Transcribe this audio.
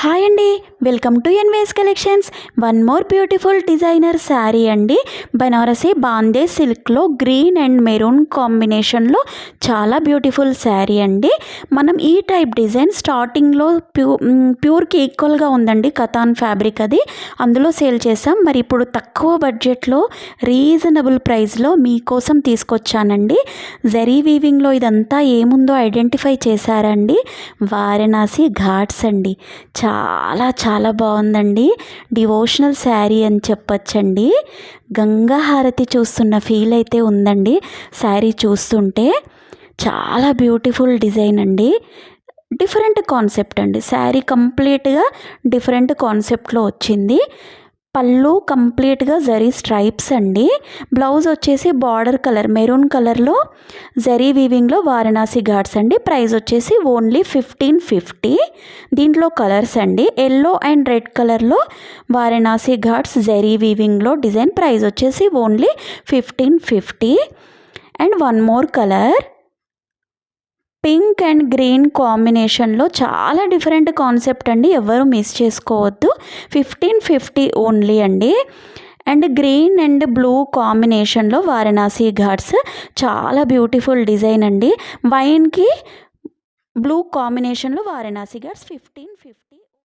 Hi అండి, welcome to Envy's collections. One more beautiful designer sari అండి. బనారసి బాందే సిల్క్లో గ్రీన్ అండ్ మెరూన్ కాంబినేషన్లో చాలా బ్యూటిఫుల్ శారీ అండి. మనం ఈ టైప్ డిజైన్ స్టార్టింగ్లో ప్యూర్కి ఈక్వల్గా ఉందండి, కతాన్ ఫ్యాబ్రిక్ అది, అందులో సేల్ చేసాం. మరి ఇప్పుడు తక్కువ బడ్జెట్లో రీజనబుల్ ప్రైస్లో మీకోసం తీసుకొచ్చానండి. జరీ వీవింగ్లో ఇదంతా ఏముందో ఐడెంటిఫై చేశారండి. వారణాసి ఘాట్స్ అండి. చాలా చాలా బాగుందండి. డివోషనల్ శారీ అని చెప్పచ్చండి. గంగా హారతి చూస్తున్న ఫీల్ అయితే ఉందండి శారీ చూస్తుంటే. చాలా బ్యూటిఫుల్ డిజైన్ అండి. డిఫరెంట్ కాన్సెప్ట్ అండి. శారీ కంప్లీట్గా డిఫరెంట్ కాన్సెప్ట్లో వచ్చింది. పళ్ళు కంప్లీట్గా జరీ స్ట్రైప్స్ అండి. బ్లౌజ్ వచ్చేసి బార్డర్ కలర్ మెరూన్ కలర్లో జరీ వీవింగ్లో వారణాసి ఘాట్స్ అండి. ప్రైస్ వచ్చేసి ఓన్లీ 1550. దీంట్లో కలర్స్ అండి, ఎల్లో అండ్ రెడ్ కలర్లో వారణాసి ఘాట్స్ జరీ వీవింగ్లో డిజైన్. ప్రైస్ వచ్చేసి only 1550. And one more colour pink and green కాంబినేషన్లో చాలా డిఫరెంట్ కాన్సెప్ట్ అండి. ఎవరు మిస్ చేసుకోవద్దు. 1550 ఓన్లీ అండి. అండ్ గ్రీన్ అండ్ బ్లూ కాంబినేషన్లో వారణాసి ఘాట్స్ చాలా బ్యూటిఫుల్ డిజైన్ అండి. వైన్కి బ్లూ కాంబినేషన్లో వారణాసి ఘాట్స్ 1550.